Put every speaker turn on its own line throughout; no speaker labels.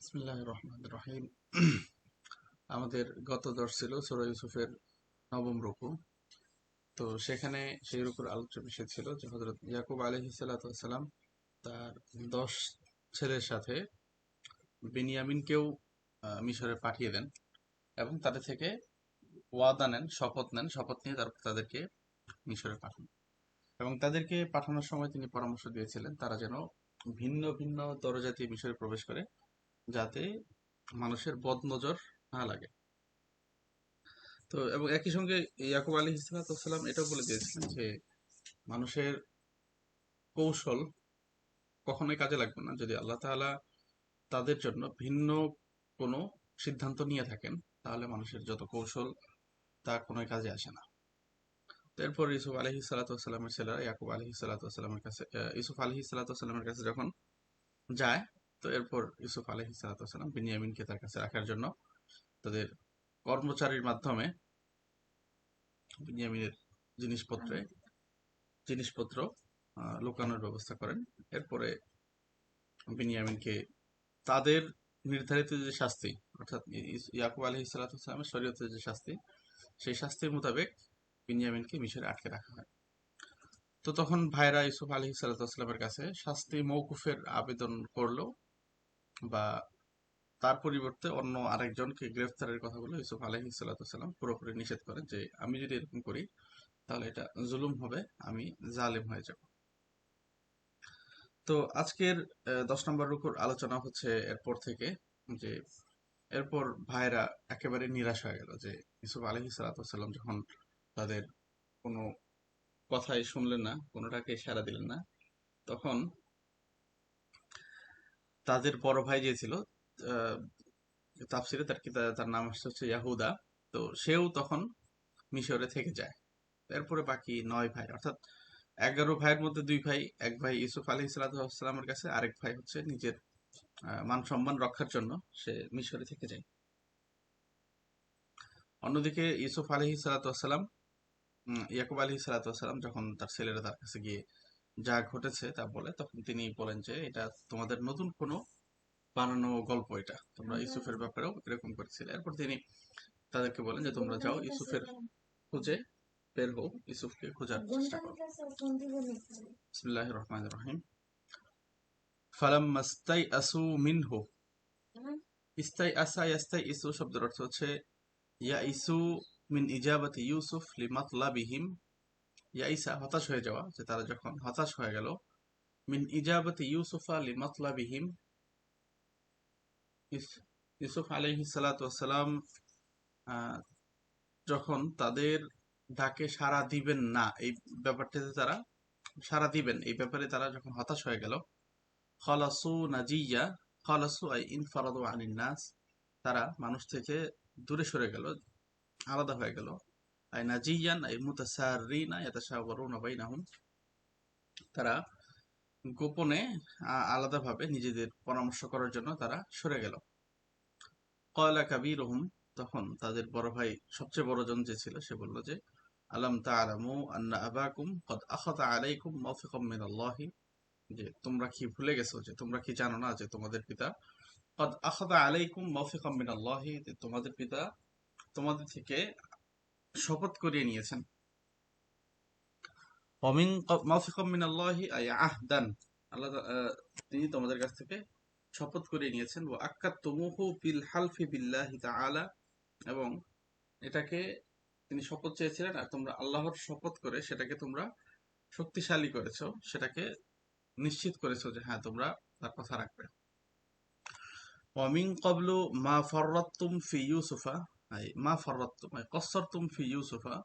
বিসমিল্লাহির রহমানির রহিম। আমাদের গত দর্শ ছিল সূরা ইউসুফের নবম রুকু। তো সেখানে সেই রুকুর আলোচ্য বিষয় ছিল যে হযরত ইয়াকুব আলাইহিস সালাতু ওয়াস সালাম তার 10 ছেলের সাথে বিনিয়ামিনকেও মিশরে পাঠিয়ে দেন এবং তাদের থেকে ওয়াদা নেন, শপথ নিয়ে তারপর তাদেরকে মিশরে পাঠান। এবং তাদেরকে পাঠানোর সময় তিনি পরামর্শ দিয়েছিলেন তারা যেন ভিন্ন ভিন্ন দরজা দিয়ে মিশরে প্রবেশ করে, যাতে মানুষের বদনজর না লাগে। তো এবং একই সঙ্গে ইয়াকুব আলী ইসলাতাম এটাও বলে দিয়েছিলেন যে মানুষের কৌশল কখনোই কাজে লাগবে না যদি আল্লাহ তাআলা তাদের জন্য ভিন্ন কোনো সিদ্ধান্ত নিয়ে থাকেন, তাহলে মানুষের যত কৌশল তা কোনোই কাজে আসে না। এরপর ইউসুফ আলহি সাল্লাতামের ছেলেরা ইয়াকুব আলহি সাল্লাতামের কাছে ইউসুফ আলহি সাল্লাতামের কাছে যখন যায়, তো এরপর ইউসুফ আলহি সাল্লাতাম বিনিয়ামিনকে তার কাছে রাখার জন্য তাদের কর্মচারীর মাধ্যমে বিনিয়ামিনের জিনিসপত্রে জিনিসপত্র লুকানোর ব্যবস্থা করেন। এরপরে বিনিয়ামিনকে তাদের নির্ধারিত যে শাস্তি, অর্থাৎ ইয়াকুব আলাইহিস সালামের শরীয়তের যে শাস্তি, সেই শাস্তির মোতাবেক বিনিয়ামিনকে মিশরে আটকে রাখা হয়। তো তখন ভাইরা ইউসুফ আলাইহিস সালামের কাছে শাস্তি মওকুফের আবেদন করলো, বা তার পরিবর্তে অন্য আরেকজনকে গ্রেফতারের কথা বলে ইউসুফ আলাইহিস সালাম পুরোপুরি নিষেধ করেন যে আমি যদি এরকম করি তাহলে এটা জুলুম হবে, আমি জালেম হয়ে যাব। তো আজকের 10 নম্বর রুকুর আলোচনা হচ্ছে এরপর থেকে, যে এরপর ভাইরা একেবারে নিরাশ হয়ে গেল যে ইউসুফ আলাইহিস সালাম যখন তাদের কোনো কথাই শুনলেন না, কোনোটাকে সাড়া দিলেন না, তখন তাদের বড় ভাই যে ছিল, আহ, তাফসিরে তার নাম আসছে হচ্ছে ইয়াহুদা, তো সেও তখন মিশরে থেকে যায়। এরপরে বাকি 9 ভাই, অর্থাৎ 11 ভাইয়ের মধ্যে 2 ভাই, এক ভাই ইউসুফ আলাইহিস সালামের কাছে, আরেক ভাই হচ্ছে নিজের মান সম্মান রক্ষার জন্য সে মিশরে থেকে যায়। অন্যদিকে ইউসুফ আলাইহিস সালাম, ইয়াকুব আলাইহিস সালাম যখন তার ছেলেরা তার কাছে গিয়ে যা ঘটেছে তা বলে, তখন তিনি বলেন যে এটা তোমাদের নতুন কোনো বানানো গল্প, এটা তোমরা ইউসুফের ব্যাপারেও এরকম করেছিলে। এরপর তিনি তাদেরকে বলেন যে তোমরা যাও ইউসুফের খুঁজে বের হও, ইউসুফকে খোঁজার চেষ্টা করো। বিসমিল্লাহির রহমানির রহিম। ফালাম্মা ইসতাইআসু মিনহু, ইসতাইআসা ইয়াস্তাইইসু শব্দের অর্থ হচ্ছে ইয়াইসু মিন ইজাবাতি ইউসুফ লিমাতলাবিহিম। ইয়াইসা হতাশ হয়ে যাওয়া, যে তারা যখন হতাশ হয়ে গেল, মিন ইজাবাতি ইউসুফা লিমাতলাবিহিম, ইউসুফ আলাইহিস সালাতু ওয়াসসালাম যখন তাদের ডাকে সাড়া দিবেন না, এই ব্যাপারটাতে তারা সাড়া দিবেন এই ব্যাপারে তারা যখন হতাশ হয়ে গেল, খলাসু নাজিয়া, খলাসু আই ইনফারাদু আনিন নাস, তারা মানুষ থেকে দূরে সরে গেল, আলাদা হয়ে গেল। আই নাজিয়ান আই মুতাসাররিনা ইয়াতাশাওয়ারুনা বাইনাহুম, তারা গোপনে আলাদাভাবে নিজেদের পরামর্শ করার জন্য তারা সরে গেল। কয়লা কাবীরুহুম, তখন তাদের বড় ভাই, সবচেয়ে বড় জন যে ছিল, সে বলল যে আলাম তা'লামু আন্না আবাকুম কদ আখাযা আলাইকুম মাওফিকাম মিনাল্লাহি, যে তোমরা কি ভুলে গেছো, যে তোমরা কি জানো না যে তোমাদের পিতা কদ আখাযা আলাইকুম মাওফিকাম মিনাল্লাহি, যে তোমাদের পিতা তোমাদের থেকে শপথ করিয়ে নিয়েছেন। ওমিন মাওফিকাম মিনাল্লাহি আই আহদান, আল্লাহ তিনি তোমাদের কাছ থেকে শপথ করিয়ে নিয়েছেন। ওয়া আক্কাতুমুহু বিল হালফি বিল্লাহি তাআলা, এবং এটাকে তিনি শপথ চেয়েছিলেন আর তোমরা আল্লাহর শপথ করে সেটাকে তোমরা শক্তিশালী করেছো, সেটাকে নিশ্চিত করেছো যে হ্যাঁ তোমরা তার কথা রাখবে। ওয়ামিন ক্বাবলু মা ফাররাতুম ফি ইউসুফা, মা ফাররাতুম কসসারতুম ফি ইউসুফা,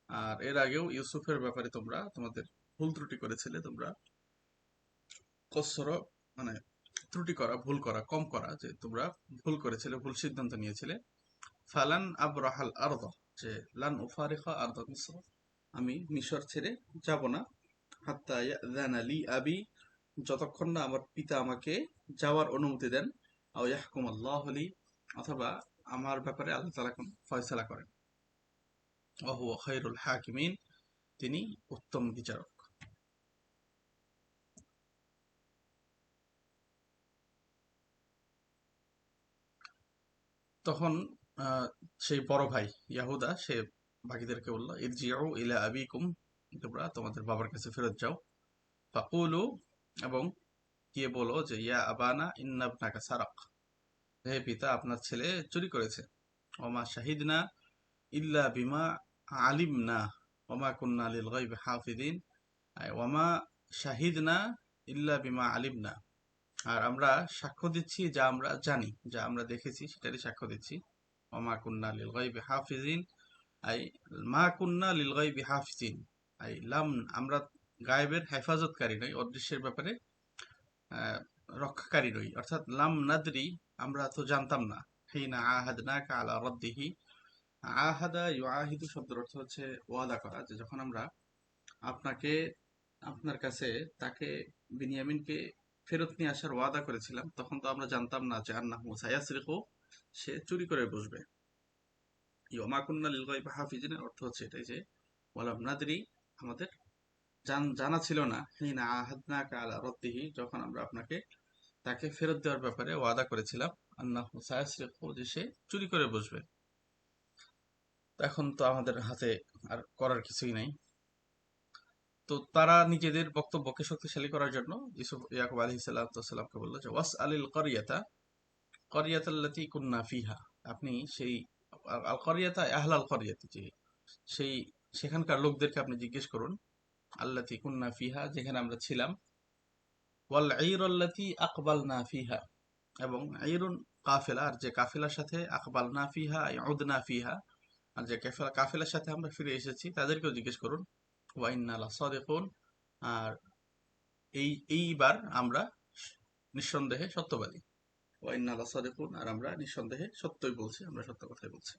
আর এর আগেও ইউসুফের ব্যাপারে তোমরা তোমাদের ভুল ত্রুটি করেছিলে, তোমরা কসর মানে ত্রুটি করা, ভুল করা, কম করা, যে তোমরা ভুল করেছিলে, ভুল সিদ্ধান্ত নিয়েছিলে। ফালান আবরাহাল আরদ, যে লান উফারিকা আরদ মিসর, আমি মিশর ছেড়ে যাব না। হাত্তা ইয়াযানা লি আবি, যতক্ষণ না আমার পিতা আমাকে যাওয়ার অনুমতি দেন। আও ইয়াহকুম আল্লাহু লি, অথবা আমার ব্যাপারে আল্লাহ তাআলা কোন ফয়সালা করেন। ওয়া হুয়া খায়রুল হাকিমিন, তিনি উত্তম বিচারক। তখন আহ, সেই বড় ভাই ইয়াহুদা সে বাকিদেরকে বলল, ইরজিউ ইলা আবিকুম, তোমরা তোমাদের বাবার কাছে ফেরত যাও। ফাকুলু, এবং গিয়ে বলো যে ইয়া আবানা ইন্না ইবনাকা সারাক, হে পিতা আপনার ছেলে চুরি করেছে। ওমা শাহিদনা ইল্লা বিমা আলিমনা ওমা কুন্না লিল গায়বি হাফিজিন, ওমা শাহিদনা ইল্লা বিমা আলিমনা, আর আমরা সাক্ষ্য দিচ্ছি যা আমরা জানি, যা আমরা দেখেছি সেটারই সাক্ষ্য দিচ্ছি। ওমা কুন্না লিল গায়বি হাফিজিন, আই মা কুন্না লিল গায়বি হাফিজিন, আই লাম, আমরা গায়েবের হেফাজতকারী নই, অদৃশ্যের ব্যাপারে আহ, রক্ষাকারী নই, অর্থাৎ লাম নাদরি, আমরা তো জানতাম না। হিনা আহাদনাকা আলা রাদ্দিহি, আহাদা ইউআহিদু শব্দের অর্থ হচ্ছে ওয়াদা করা, যে যখন আমরা আপনাকে, আপনার কাছে তাকে, বিনিয়ামিনকে ফেরত নিয়ে আসার ওয়াদা করেছিলাম, তখন তো আমরা জানতাম না যে আন্নাহু সায়াসরিকু, সে চুরি করে বসবে। ওমা কুন্না লিল গায়বি হাফিজিনের অর্থ হচ্ছে এটাই যে ওয়ালাম নাদরি, আমাদের জানা ছিল না, হিনা আহাদনাকা আলা রাদ্দিহি, যখন আমরা আপনাকে তাকে ফেরত দেওয়ার ব্যাপারে ওয়াদা করেছিলাম, আন্নাহু সায়াসরিকু, যে সে চুরি করে বসবে। এখন তো আমাদের হাতে আর করার কিছুই নাই। তো তারা নিজেদের বক্তব্যকে শক্তিশালী করার জন্য ইয়াকুব আলাইহিস সালামকে বললো যে ওয়াস আলিল করিয়াতা, করিয়াতাল্লাতী কুন্না ফিহা, আপনি সেই আল করিয়াতা আহলাল করিয়াতি, যে সেই সেখানকার লোকদেরকে আপনি জিজ্ঞেস করুন, আল্লাতী কুন্না ফিহা, যেখানে আমরা ছিলাম, ওয়াল আইরাল্লাতী আকবালনা ফিহা, এবং আইরুন কাফেলা, আর যে কাফেলার সাথে আকবালনা ফিহা উদনা ফিহা, আর যে কাফেলার সাথে আমরা ফিরে এসেছি তাদেরকেও জিজ্ঞেস করুন। ওয়াইন্না লাসাদিকুন, আর এইবার আমরা নিঃসন্দেহে সত্যবাদী। ওয়াইন্না লাসাদিকুন, আর আমরা নিঃসন্দেহে সত্যই বলছি, আমরা সত্য কথাই বলছি।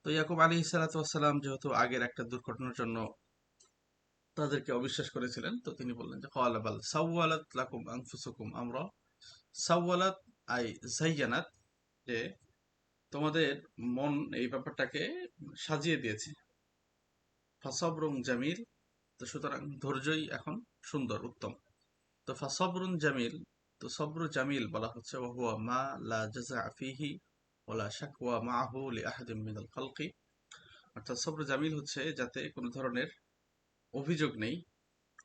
তো ইয়াকুব আলাইহিস সালাতু ওয়াস সালাম যেহেতু আগের একটা দুর্ঘটনার জন্য তাদেরকে অবিশ্বাস করেছিলেন, তো তিনি বললেন যে ক্বালা বাল সাওয়ালাত লাকুম আনফুসুকুম আমরা, সাওয়ালাত আই জাইয়ানাত, যে তোমাদের মন এই ব্যাপারটাকে সাজিয়ে দিয়েছে। ফাসবরুন জামিল, তো সুতরাং ধৈর্যই এখন সুন্দর উত্তম। তো ফাসবরুন জামিল, তো সবর জামিল বলা হচ্ছে ওহুয়া মা লা জাযা ফিহি ওয়ালা শাকওয়া মাহু লিআহাদিন মিনাল খালকি, অর্থাৎ সবর জামিল হচ্ছে যাতে কোনো ধরনের অভিযোগ নেই,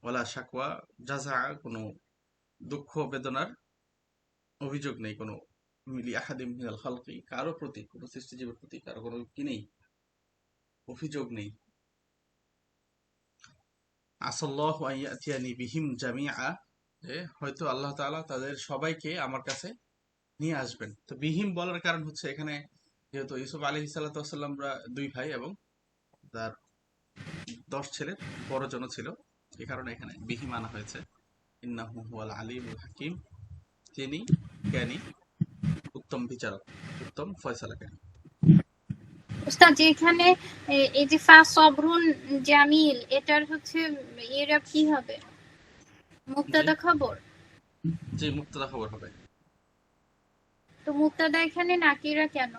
ওয়ালা শাকওয়া, জাযা কোনো দুঃখ বেদনার অভিযোগ নেই, কোনো লিআহাদিন মিনাল খালকি, কারো প্রতি, কোনো সৃষ্টিজীবের প্রতি কারো কোনো কি নেই, অভিযোগ নেই। আসাল্লাহু আন ইয়াতিয়ানি বিহিম জামিআ, যে হয়তো আল্লাহ তাআলা তাদের সবাইকে আমার কাছে নিয়ে আসবেন। তো বিহিম বলার কারণ হচ্ছে এখানে যেহেতু ইউসুফ আলাইহিস সালাতু ওয়াস সালামরা দুই ভাই এবং তার 10 ছেলের বড় জন ছিল, এই কারণে এখানে বিহিম আনা হয়েছে। ইন্নাহু হুয়াল আলিমুল হাকিম, তিনি জ্ঞানী, উত্তম বিচারক, উত্তম ফয়সালাকারী।
উস্তাদ যেখানে এই যে ফা সবরুন জামিল, এটার হচ্ছে এরা কি হবে,
জি,
মুক্তাদা খবর?
জি, মুক্তদা খবর হবে।
তো মুক্তাদা এখানে নাকিরা কেন?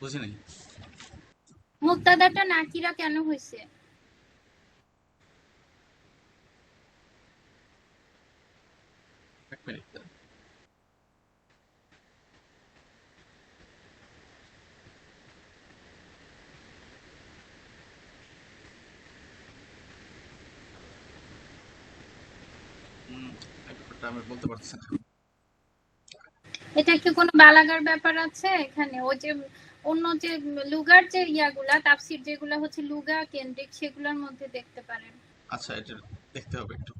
বুঝি নাই।
মুক্তাদাটা নাকিরা কেন হয়েছে?
এক মিনিট। এই ব্যাপারটা আমি বলতে পারছি না।
এটা কি কোনো বালাগার ব্যাপার আছে এখানে? ওই যে অন্য যে লুগার যে ইয়াগুলা তাফসির যেগুলা হচ্ছে লুগা কেন্দ্রিক, সেগুলোর মধ্যে দেখতে পারেন।
আচ্ছা, এটা দেখতে হবে একটু,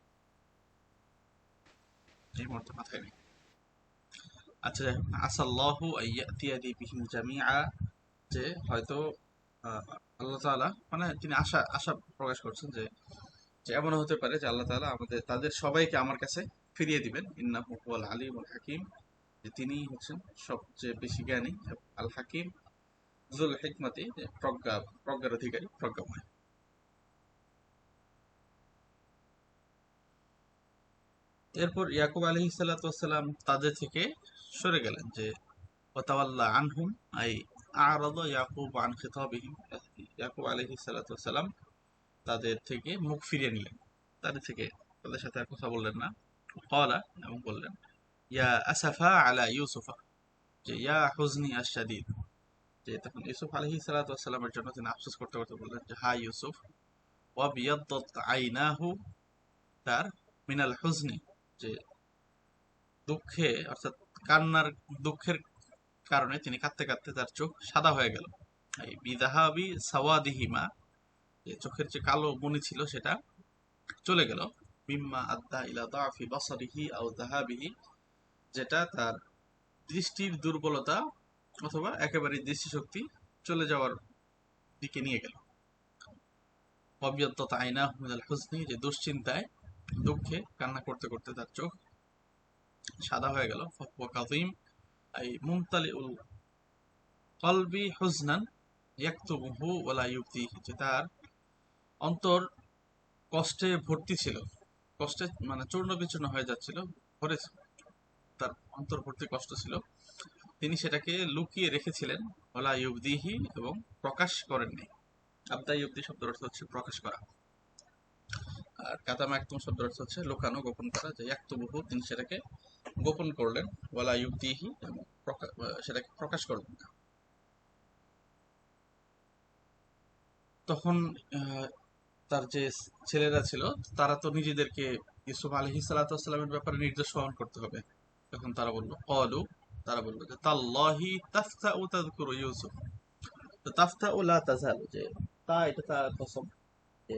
এই মুহূর্তে মাথায় নেই। আচ্ছা, যাই হোক, আসাল্লাহু আইয়াতিয়ানি বিহিম জামিআ, যে হয়তো আহ, আল্লাহ তাআলা, মানে তিনি আশা আশা প্রকাশ করছেন যে যে এমনও হতে পারে যে আল্লাহ তাআলা আমাদের তাদের সবাইকে আমার কাছে ফিরিয়ে দিবেন। ইন্নাহু হুয়াল আলিমুল হাকিম, যে তিনি হচ্ছেন সবচেয়ে বেশি জ্ঞানী, আল হাকিম যুল হিকমতি, যে প্রজ্ঞার অধিকারী, প্রজ্ঞাময়। এরপর ইয়াকুব আলাইহিস সালাতু ওয়াস সালাম তাদের থেকে সরে গেলেন, যে ওয়াতাওয়াল্লা আনহুম, আই আ'রাদা ইয়াকুব আন খিতাবিহিম, ইয়াকুব আলাইহিস সালাতু ওয়াস সালাম তাদের থেকে মুখ ফিরিয়ে নিলেন, তাদের থেকে, তাদের সাথে আর কথা বললেন না। ক্বালা, এবং বললেন, ইয়া আসাফা আলা ইউসুফা, যে ইয়া হুজনি আশ-শাদীদ, যে তখন ইউসুফ আলাইহিস সালাতু ওয়াস সালামের জন্য তিনি আফসোস করতে করতে বললেন যে হা ইউসুফ, ওয়া বিয়াদ্দাত আইনাহু, তার মিনাল হুজনি, যে দুঃখে অর্থাৎ কান্নার দুঃখের কারণে তিনি কাঁদতে কাঁদতে তার চোখ সাদা হয়ে গেল। এই বিদাহাবি সাওয়াদিহিমা, যে চোখের যে কালো মণি ছিল সেটা চলে গেল। মিম্মা আদ্দা ইলা দাফি বাসারিহি আও যাহাবিহি, যেটা তার দৃষ্টির দুর্বলতা অথবা একেবারে দৃষ্টিশক্তি চলে যাওয়ার দিকে নিয়ে গেল। ওয়াবিয়াদ্দাত আইনাহু মিনাল হুজনি, যে দুশ্চিন্তায় দুঃখে কান্না করতে করতে তার চোখ সাদা হয়ে গেল। ফাহুয়া কাযীম আই মুমতালিউল কলবি হুজনান ইয়াকতুবুহু ওয়ালা ইউবদিহি, যে তার অন্তর কষ্টে ভর্তি ছিল, কষ্টে মানে চূর্ণ বিচূর্ণ হয়ে যাচ্ছিল, ভরে তার অন্তর ভর্তি কষ্ট ছিল, তিনি সেটাকে লুকিয়ে রেখেছিলেন। ওয়ালা ইউবদিহি, এবং প্রকাশ করেননি। আবদা ইউবদি শব্দের অর্থ হচ্ছে প্রকাশ করা, আর কাতামা একদম শব্দের অর্থ হচ্ছে লুকানো, গোপন করা। যে ইয়াকতুবুহু, তিনি সেটাকে গোপন করলেন। ওয়ালা ইউবদিহি, এবং সেটাকে প্রকাশ করলেন না। তখন তার যে ছেলেরা ছিল তারা তো নিজেদেরকে ইউসুফ আলাইহিস সালাতু ওয়াস সালামের ব্যাপারে নির্দেশ পালন করতে হবে। তখন তারা বলল ক্বালু, তারা বলল যে তাল্লাহি তাফতাউ তাযকুরু ইউসুফ। তো তাফতাউ লা তাজালু, যে তা এটা তার কসম, যে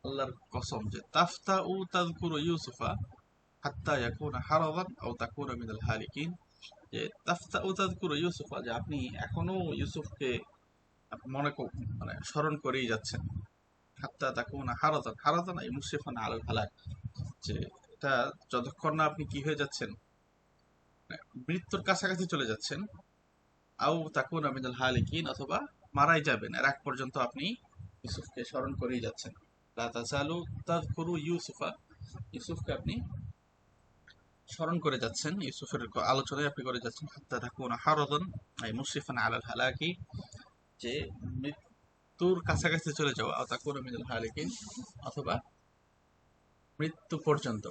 আল্লাহর কসম, যে তাফতাউ তাযকুরু ইউসুফা হাত্তা ইয়াকুনা হারাদান আও তাকুনা মিনাল হালিকিন, যে তাফতাউ তাযকুরু ইউসুফা, যে আপনি এখনো ইউসুফকে মনে মানে স্মরণ করেই যাচ্ছেন। হাত্তা তাকুনা হারাদান, হারাদান এই মুশরিফান আলাল হালাক, যে এটা যতক্ষণ না আপনি কি হয়ে যাচ্ছেন, মানে মৃত্যুর কাছাকাছি চলে যাচ্ছেন। আও তাকুনা মিনাল হালিকিন, অথবা মারাই যাবেন, এর আগ পর্যন্ত আপনি ইউসুফকে স্মরণ করেই যাচ্ছেন। লা তাজালু তাযকুরু ইউসুফা, ইউসুফকে আপনি স্মরণ করে যাচ্ছেন, ইউসুফের আলোচনায় আপনি করে যাচ্ছেন। হাত্তা তাকুনা হারাদান এই মুশরিফান আলাল হালাকি, যে মৃত্যুর কাছাকাছি চলে যাওয়া। আও তাকুনা মিনাল হালিকিন, অথবা মৃত্যু পর্যন্ত।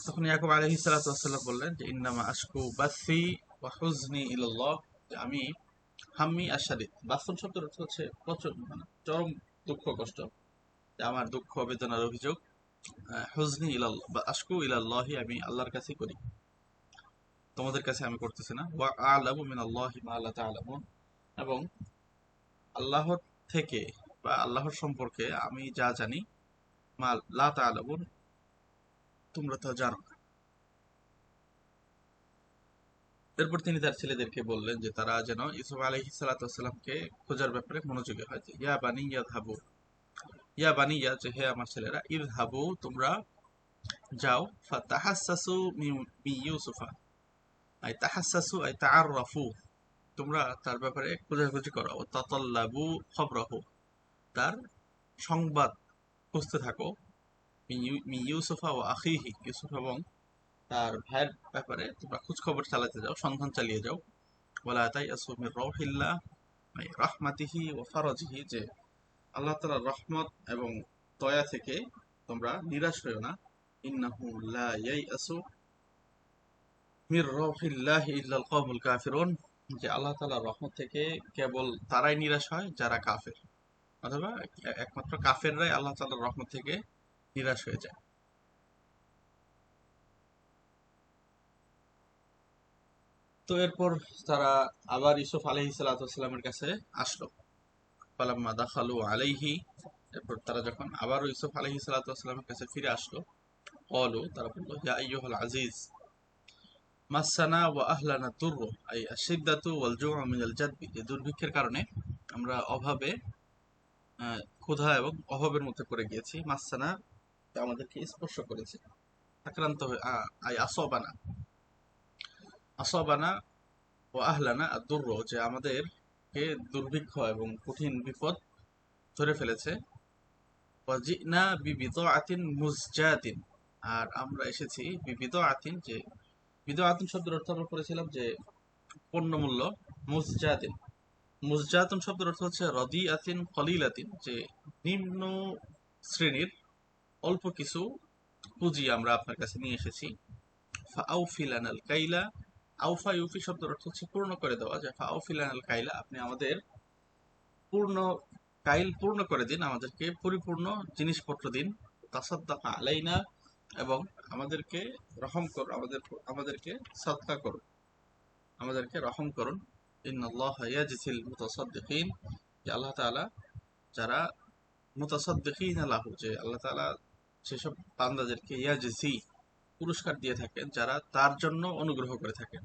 তখন ইয়াকুব আলাইহিস সালাতু ওয়াস সালাম বললেন যে ইন্নামা আশকু বাসি ওয়া হুজনি ইলাল্লাহ, যে আমি হাম্মি আশাদিদ, বাস্তব শব্দের অর্থ হচ্ছে প্রচুর মানে চরম দুঃখ কষ্ট, যে আমার দুঃখ বেদনার অভিযোগ। হুজনি ইলাল্লাহ বা আশকু ইলাল্লাহি, আমি আল্লাহর কাছে করি, তোমাদের কাছে আমি করতেছি না। ওয়া আ'লামু মিনাল্লাহি মা লা তা'লামুন, এবং আল্লাহর থেকে বা আল্লাহর সম্পর্কে আমি যা জানি, মা লা তা'লামুন, তোমরা তা জানো না। এরপর তিনি তার ছেলেদেরকে বললেন যে তারা যেন ইউসুফ আলাইহিস সালাতু ওয়াস সালামকে খোঁজার ব্যাপারে মনোযোগী হয়। যে ইয়া বানি ইয়াযহাবু, ইয়া বানি, ইয়া যে হে আমার ছেলেরা, ইযহাবু তোমরা যাও, ফাতাহাসসাসু মিন ইউসুফা, আই তাহাসসাসু আই তাআররাফু, তোমরা তার ব্যাপারে খোঁজাখুঁজি করো। ও তাতাল্লাবু খবরাহু, তার সংবাদ খুঁজতে থাকো। মিন ইউসুফা ও আখিহি, ইউসুফ এবং তার ভাইয়ের ব্যাপারে তোমরা খোঁজ খবর চালাতে যাও, সন্ধান চালিয়ে যাও। ওয়ালা তাইয়াসু মির রাউহিল্লাহ আই রাহমাতিহি ওয়া ফারাজিহি, যে আল্লাহ তাআলার রহমত এবং দয়া থেকে তোমরা নিরাশ হয়ো না। ইন্নাহু লা ইয়াইয়াসু মির রাউহিল্লাহি ইল্লাল কওমুল কাফিরুন, যে আল্লাহ তাআলার রহমত থেকে কেবল তারাই নিরাশ হয় যারা কাফের, অথবা একমাত্র কাফেররাই আল্লাহ তাআলার রহমত থেকে নিরাশ হয়ে যায়। তো এরপর তারা আবার ইউসুফ আলাইহিস সালাতু ওয়াস সালামের কাছে আসলো। ফালাম্মা দাখালু আলাইহি, এরপর তারা যখন আবার ইউসুফ আলাইহিস সালাতু ওয়াস সালামের কাছে ফিরে আসলো, ক্বালু, তারা বলল ইয়া আইয়ুহাল আজিজ মাসানা ওয়া আহলানা দুররু আই আশিদ্দাতু ওয়াল জু'উ মিনাল জাদবি, যে দুর্ভিক্ষের কারণে আমরা অভাবে, ক্ষুধা এবং অভাবের মধ্যে পড়ে গিয়েছি। মাসানা, আমাদেরকে স্পর্শ করেছে। আক্রান্ত হয়ে আই আসবানা, আসবানা ও আহলানা আর দুর্র, যে আমাদেরকে দুর্ভিক্ষ এবং কঠিন বিপদ ধরে ফেলেছে। ওয়াজিনা বিবিদাআতিন মুজজাতিন, আর আমরা এসেছি বিবিদাআতিন, যে বিদাআতিন শব্দের অর্থ আমরা পড়েছিলাম যে পণ্যমূল্য। মুজজাতিন, মুজজাতুন শব্দের অর্থ হচ্ছে রদিআতিন কলিলাতিন, যে নিম্ন শ্রেণীর অল্প কিছু পুঁজি আমরা আপনার কাছে নিয়ে এসেছি। ফাআউফি লানাল কাইলা, আউফা ইউফি শব্দের অর্থ হচ্ছে পূর্ণ করে দেওয়া, যে ফাআউফি লানাল কাইলা, আপনি আমাদের পূর্ণ কাইল পূর্ণ করে দিন, আমাদেরকে পরিপূর্ণ জিনিসপত্র দিন। তাসাদ্দাকা আলাইনা, এবং আমাদেরকে রহম করুন, আমাদেরকে সাদকা করুন, আমাদেরকে রহম করুন। ইন্নাল্লাহা ইয়াজজিল মুতাসাদ্দিকিন, যে আল্লাহ তাআলা যারা মুতাসাদ্দিকিন লাহু, যে আল্লাহ তাআলা সেসব বান্দাদেরকে ইয়াজজি পুরস্কার দিয়ে থাকেন যারা তার জন্য অনুগ্রহ করে থাকেন।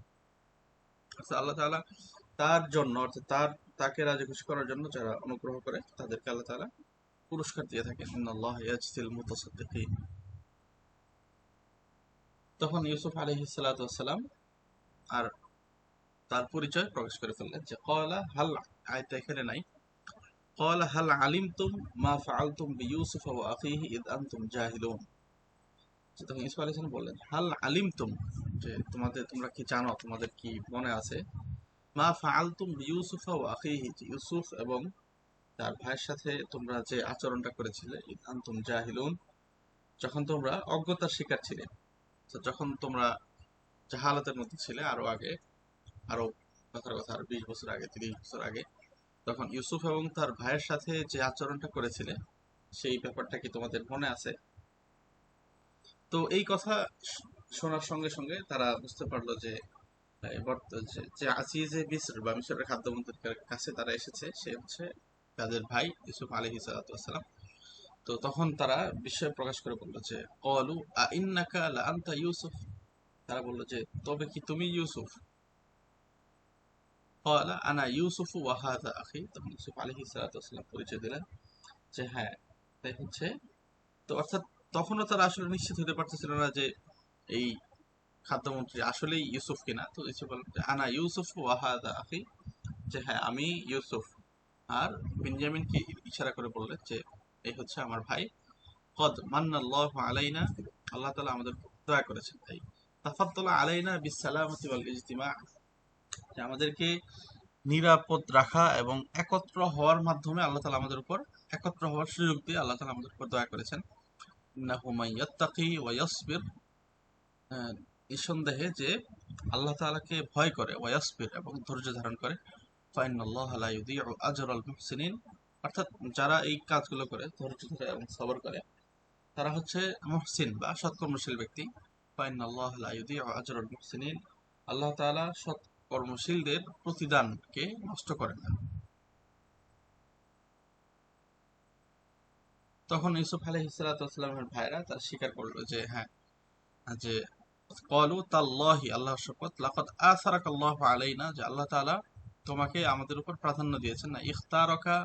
অর্থাৎ আল্লাহ তাআলা তার জন্য, অর্থাৎ তাকে রাজি খুশি করার জন্য যারা অনুগ্রহ করে তাদেরকে আল্লাহ তাআলা পুরস্কার দিয়ে থাকেন। ইন্নাল্লাহা ইয়াজজিল মুতাসাদ্দিকিন। তখন ইউসুফ আলাইহিস সালাতু ওয়াস সালাম আর তার পরিচয় প্রকাশ করে ফেললেন, যে ক্বালা হাল, আয়াতটা এখানে নাই, ক্বালা হাল আলিমতুম মা ফাআলতুম বিইউসুফ ওয়া আখিহি ইদ আনতুম জাহিলুন। তখন ইউসুফ আলাইহিস সালাম বললেন, হাল আলিমতুম, যে তোমরা কি জানো, তোমাদের কি মনে আছে, মা ফাআলতুম বিইউসুফ ওয়া আখিহি, যে ইউসুফ এবং তার ভাইয়ের সাথে তোমরা যে আচরণটা করেছিলে, ইদ আনতুম জাহিলুন, যখন তোমরা অজ্ঞতার শিকার ছিলে। তো যখন তোমরা জাহালাতের মধ্যে ছিলে, আরো আগে, আরো কথার কথা আর 20 বছর আগে, 30 বছর আগে, তখন ইউসুফ এবং তার ভাইয়ের সাথে যে আচরণটা করেছিলে, সেই ব্যাপারটা কি তোমাদের মনে আছে? তো এই কথা শোনার সঙ্গে সঙ্গে তারা বুঝতে পারলো যে যে আজিজে মিসর বা মিশরের খাদ্যমন্ত্রীর কাছে তারা এসেছে, সে হচ্ছে তাদের ভাই ইউসুফ আলাইহিস সালাতু ওয়াস সালাম। তো তখন তারা বিস্ময় প্রকাশ করে বলল যে ক্বালু আ ইন্নাকা লা আনতা ইউসুফ, তারা বলল যে তবে কি তুমি ইউসুফ? ক্বালা আনা ইউসুফ ওয়া হাযা আখি, তখন ইউসুফ আলাইহিস সালাতু ওয়াস সালাম পরিচয় দিলেন যে হ্যাঁ, তাই হচ্ছে। তো অর্থাৎ তখনও তারা আসলে নিশ্চিত হতে পারতেছিল না যে এই খাদ্যমন্ত্রী আসলেই ইউসুফ কিনা। তো ইউসুফ বললেন যে আনা ইউসুফ ওয়া হাযা আখি, যে হ্যাঁ আমি ইউসুফ। আর বেনজামিনকে ইশারা করে বললেন যে এই হচ্ছে আমার ভাই। কদ মান্নাল্লাহু আলাইনা, আল্লাহ তাআলা আমাদের উপর দয়া করেছেন, তাই তাফাদ্দালা আলাইনা বিসসালামাতি ওয়াল ইজতিমা, যে আমাদেরকে নিরাপদ রাখা এবং একত্র হওয়ার মাধ্যমে আল্লাহ তাআলা আমাদের উপর একত্র হওয়ার সুযোগ দিয়ে আল্লাহ তাআলা আমাদের উপর দয়া করেছেন। ইন্নাহু মাইয়াত্তাকি ওয়া ইয়াসবির, নিঃসন্দেহে যে আল্লাহ তাআলাকে ভয় করে, ওয়া ইয়াসবির, এবং ধৈর্য ধারণ করে, ফাইনাল্লাহা লা ইউযিউ আজরাল মুহসিনিন, অর্থাৎ যারা এই কাজগুলো করে, ধৈর্য ধরে এবং সবর করে, তারা হচ্ছে মুহসিন বা সৎকর্মশীল ব্যক্তি। ফাইনাল্লাহা লা ইউযিউ আজরাল মুহসিনিন, আল্লাহ তাআলা সৎকর্মশীলদের প্রতিদানকে নষ্ট করেন না। তখন ইউসুফ আলাইহিস সালাতু ওয়াস সালামের ভাইরা তার স্বীকার করলো যে হ্যাঁ, যে ক্বালু তাল্লাহি, আল্লাহর শপথ, লাকাদ আসারাকাল্লাহু আলাইনা, যে আল্লাহ তাআলা তোমাকে আমাদের উপর প্রাধান্য দিয়েছেন, না ইখতারাকা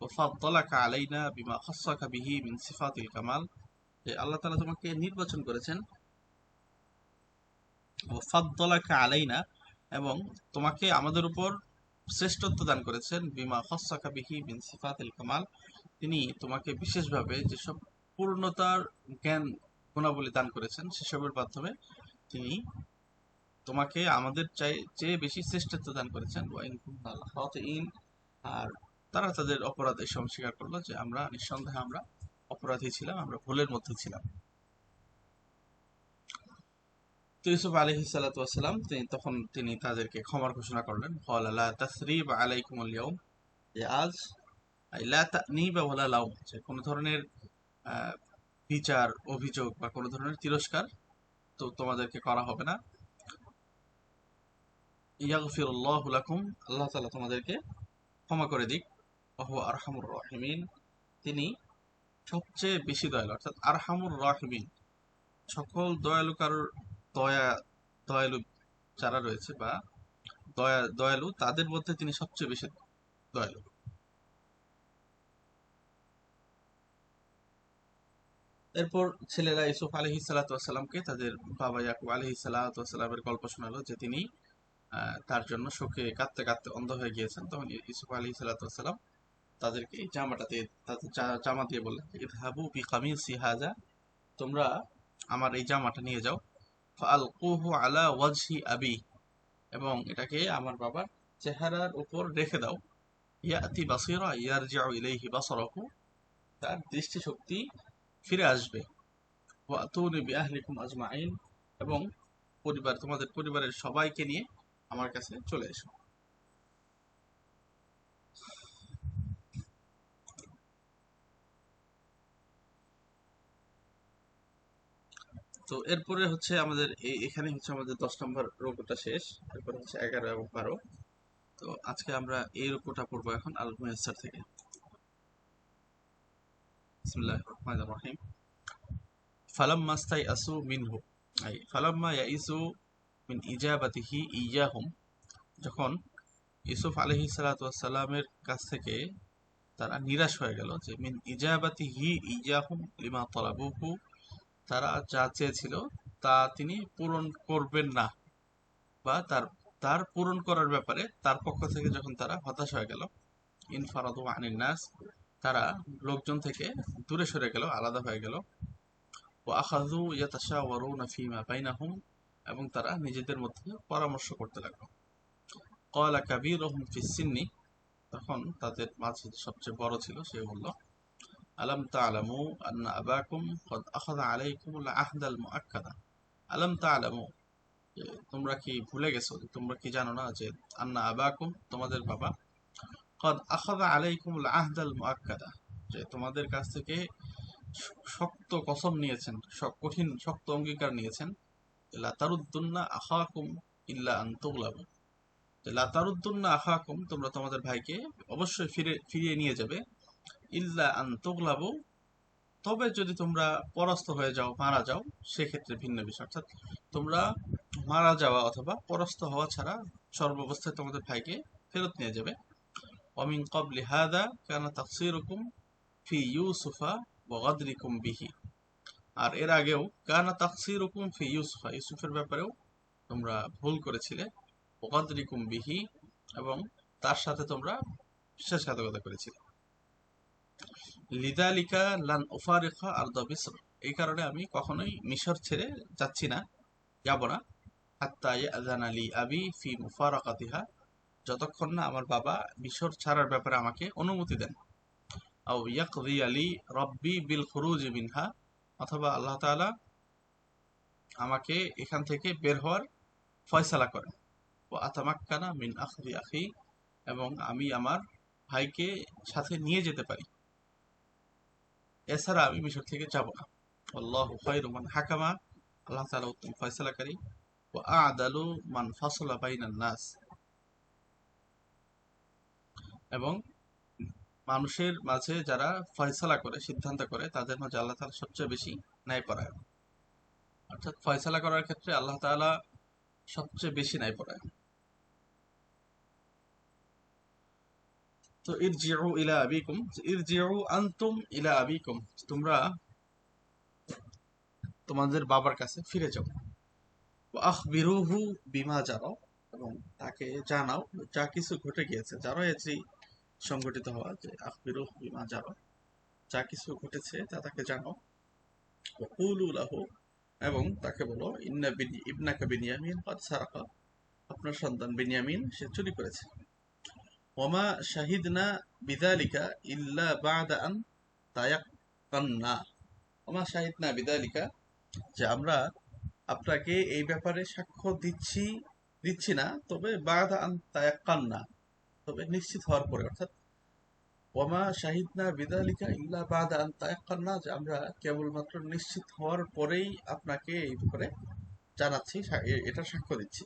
ওয়া ফাদ্দালাকা আলাইনা বিমা খাসসাকা বিহি মিন সিফাতিল কামাল, যে আল্লাহ তাআলা তোমাকে নির্বাচন করেছেন, ওয়া ফাদ্দালাকা আলাইনা, এবং তোমাকে আমাদের উপর শ্রেষ্ঠত্ব দান করেছেন, বিমা খাসসাকা বিহি মিন সিফাতিল কামাল, তিনি তোমাকে বিশেষভাবে যেসব পূর্ণতার জ্ঞান গুণাবলী দান করেছেন সেসবের মাধ্যমে তিনি তোমাকে আমাদের চেয়ে বেশি শ্রেষ্ঠত্ব দান করেছেন। ওয়াইন কুননা লাখাতিইন, আর তারা তাদের অপরাধ এসে স্বীকার করলো যে আমরা নিঃসন্দেহে আমরা অপরাধী ছিলাম, আমরা ভুলের মধ্যে ছিলাম। তো ইউসুফ আলাইহিস সালাতু ওয়াস সালাম তিনি তাদেরকে ক্ষমার ঘোষণা করলেন। ক্বালা লা তাসরিবা আলাইকুমুল ইয়াউম, যে আজ, লা তা'নিবা ওয়ালা লাউম, যে কোনো ধরনের আহ, বিচার, অভিযোগ বা কোনো ধরনের তিরস্কার তো তোমাদেরকে করা হবে না। ইয়াগফিরুল্লাহু লাকুম, আল্লাহ তাআলা তোমাদেরকে ক্ষমা করে দিক। ওয়া হুয়া আরহামুর রাহিমিন, তিনি সবচেয়ে বেশি দয়ালু, অর্থাৎ আরহামুর রাহিমিন, সকল দয়ালু কারোর দয়া, দয়ালু যারা রয়েছে বা দয়ালু তাদের মধ্যে তিনি সবচেয়ে বেশি দয়ালু। এরপর ছেলেরা ইউসুফ আলাইহিস সালাতু ওয়াস সালামকে তাদের বাবা ইয়াকুব আলাইহিস সালাতু ওয়াস সালামের গল্প শোনালো, যে তিনি তার জন্য শোকে কাঁদতে কাঁদতে অন্ধ হয়ে গিয়েছেন। তখন ইউসুফ আলাইহিস সালাতু ওয়াস সালাম তাদেরকে এই জামাটা দিয়ে, তাদের জামা দিয়ে বললেন, ইযহাবু বিকামিসি হাযা, তোমরা আমার এই জামাটা নিয়ে যাও, ফাআলকুহু আলা ওয়াজহি আবি, এবং এটাকে আমার বাবার চেহারার উপর রেখে দাও, ইয়াতি বাসীরা ইয়ারজিউ ইলাইহি বাসারহু, তার দৃষ্টিশক্তি ফিরে আসবে। ওয়াতুনি বিআহলিকুম আজমাইন, এবং তোমাদের পরিবারের সবাইকে নিয়ে আমার কাছে চলে এসো। তো এরপরে হচ্ছে আমাদের এখানে হচ্ছে আমাদের 10 নম্বর রুকুটা শেষ। এরপরে হচ্ছে 11 এবং 12। তো আজকে আমরা এই রুকুটা পড়বো এখন আল মুয়াজ্জার থেকে। বিসমিল্লাহির রহমানির রহিম। ফালাম্মা ইস্তাইআসু মিনহু, ফালাম্মা ইয়াইসু মিন ইজাবাতিহি ইয়াহুম, যখন ইউসুফ আলাইহিস সালাতু ওয়াস সালামের কাছ থেকে তারা নিরাশ হয়ে গেল, যে মিন ইজাবাতিহি ইয়াহুম লিমা তালাবুহু, তারা যা চেয়েছিল তা তিনি পূরণ করবেন না, বা তার তার পূরণ করার ব্যাপারে তার পক্ষ থেকে যখন তারা হতাশ হয়ে গেল, ইনফারাদু আনিন নাস, তারা লোকজন থেকে দূরে সরে গেল, আলাদা হয়ে গেল। ওয়া আখাযু ইয়াতাশাওয়ারুনা ফীমা বাইনাহুম, এবং তারা নিজেদের মধ্যে পরামর্শ করতে লাগলো। ক্বালা কাবীরুহুম ফিস সিন্নি, তখন তাদের মাঝে সবচেয়ে বড় ছিল সে বলল, আলাম তা'লামু আন্না আবাকুম ক্বাদ আখাযা আলাইকুমুল আহদাল মুআক্কাদা। আলাম তা'লামু, তোমরা কি ভুলে গেছো, তোমরা কি জানো না যে আন্না আবাকুম, তোমাদের বাবা, ক্বাদ আখাযা আলাইকুমুল আহদাল মুআক্কাদা, যে তোমাদের কাছ থেকে শক্ত কসম নিয়েছেন, কঠিন শক্ত অঙ্গীকার নিয়েছেন, লা তারুদ্দুন্না আখাকুম ইল্লা আন তুগলাবু, যে লা তারুদ্দুন্না আখাকুম, তোমরা তোমাদের ভাইকে অবশ্যই ফিরিয়ে নিয়ে যাবে, ইল্লা আন তুগলাবু, তবে যদি তোমরা পরাস্ত হয়ে যাও, মারা যাও, সেক্ষেত্রে ভিন্ন বিষয়। অর্থাৎ তোমরা মারা যাওয়া অথবা পরাস্ত হওয়া ছাড়া সর্বাবস্থায় তোমাদের ভাইকে ফেরত নিয়ে যাবে। ওয়ামিন ক্বাবলি হাযা কানা তাকসীরুকুম ফি ইউসুফা ওয়া গাদরিকুম বিহি, আর এর আগেও কানা তাকসীরুকুম ফি ইউসুফা, ইউসুফের ব্যাপারেও তোমরা ভুল করেছিলে, ওয়া গাদরিকুম বিহি, এবং তার সাথে তোমরা বিশ্বাসঘাতকতা করেছিলে। লিযালিকা লান উফারিকা আরদা মিসর, এই কারণে আমি কখনোই মিশর ছেড়ে যাচ্ছি না, যাব না। হাত্তা ইয়াযানা লি আবি ফি মুফারাকাতিহা, যতক্ষণ না আমার বাবা মিশর ছাড়ার ব্যাপারে আমাকে অনুমতি দেন। আও ইয়াকযিয়া লি রাব্বি বিল খুরুজ মিনহা, অথবা আল্লাহ তাআলা আমাকে এখান থেকে বের হওয়ার ফয়সালা করেন। ওয়া আতামাক্কানা মিন আখযি আখি, এবং আমি আমার ভাইকে সাথে নিয়ে যেতে পারি, এছাড়া আমি মিশর থেকে যাব না। আল্লাহু খায়রু মান হাকামা, আল্লাহ তাআলা উত্তম ফয়সালাকারী। ওয়া আ'দালু মান ফাসালা বাইনান নাস, এবং মানুষের মাঝে যারা ফয়সালা করে, সিদ্ধান্ত করে, তাদের মাঝে আল্লাহ তাআলা সবচেয়ে বেশি ন্যায়পরায়ণ। অর্থাৎ ফয়সালা করার ক্ষেত্রে আল্লাহ তাআলা সবচেয়ে বেশি ন্যায়পরায়ণ। তো ইরজিউ ইলা আবিকুম, ইরজিউ আনতুম ইলা আবিকুম, তোমরা তোমাদের বাবার কাছে ফিরে যাও। ওয়া আখবিরুহু বিমা জারা, এবং তাকে জানাও যা কিছু ঘটে গিয়েছে। জারা এটি সংঘটিত হওয়া, যে আখবিরুহু বিমা জারা, যা কিছু ঘটেছে তা তাকে জানাও। ওয়া কুলু লাহু, এবং তাকে বলো, ইবনাকা বিনিয়ামিন ক্বাদ সারাকা, আপনার সন্তান বিনিয়ামিন সে চুরি করেছে। ওয়ামা শাহিদনা বিযালিকা ইল্লা বা'দা আন তায়াক্কান্না, ওমা শাহিদনা বিযালিকা, যে আমরা আপনাকে এই ব্যাপারে সাক্ষ্য দিচ্ছি না, তবে বা'দা আন তায়াক্কান্না, তবে নিশ্চিত হওয়ার পরে। অর্থাৎ ওয়ামা শাহিদনা বিযালিকা ইল্লা বা'দা আন তায়াক্কান্না, যে আমরা কেবলমাত্র নিশ্চিত হওয়ার পরেই আপনাকে এই ব্যাপারে জানাচ্ছি, এটা সাক্ষ্য দিচ্ছি।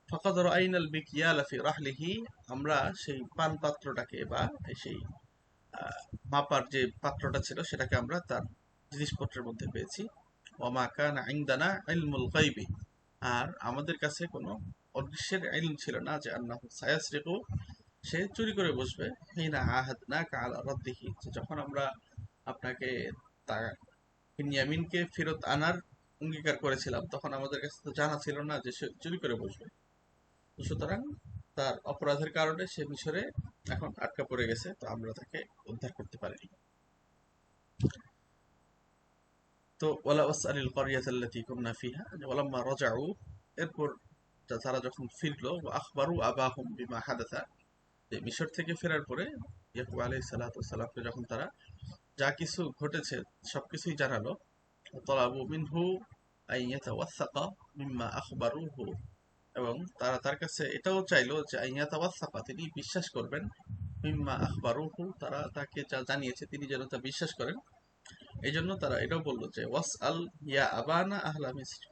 ফাকাদ রাআইনাল মিকইয়ালা ফি রাহলিহি, আমরা সেই পান পাত্রটাকে, বা সেই মাপার যে পাত্রটা ছিল সেটাকে আমরা তার জিনিসপত্রের মধ্যে পেয়েছি। ওমা কানা ইনদানা ইলমুল গায়বি, আর আমাদের কাছে কোনো অদৃশ্যের ইলম ছিল না, যে আন্নাহু সায়াসরিকু, সে চুরি করে বসবে। হিনা আহাদনাকা আলা রাদ্দিহি, যখন আমরা আপনাকে তার বিনয়ামিনকে ফেরত আনার অঙ্গীকার করেছিলাম, তখন আমাদের কাছে তো জানা ছিল না যে সে চুরি করে বসবে। সুতরাং তার অপরাধের কারণে সে মিশরে এখন আটকা পড়ে গেছে, তো আমরা তাকে উদ্ধার করতে পারিনি। তো ওয়ালা ওয়াসআলিল ক্বরিয়াতাল্লাতী কুননা ফিহা, ওয়ালাম্মা রাজাউ, এরপর তারা যখন ফিরলো, ওয়া আখবারু আবাহুম বিমা হাদাসা, যে মিশর থেকে ফেরার পরে ইয়াকুব আলাইহিস সালামকে যখন তারা যা কিছু ঘটেছে সবকিছুই জানালো, তালাবু মিনহু আন ইয়াতাওয়াসসাকা মিম্মা আখবারুহু, এবং তারা তার কাছে এটাও চাইলো যে আন ইয়াতাওয়াসসাকা, তিনি বিশ্বাস করবেন, মিম্মা আখবারুহু, তারা তাকে যা জানিয়েছে তিনি যেন তা বিশ্বাস করেন। এই জন্য তারা এটাও বললো যে ওয়াস আল ইয়া আবানা আহলা মিসর,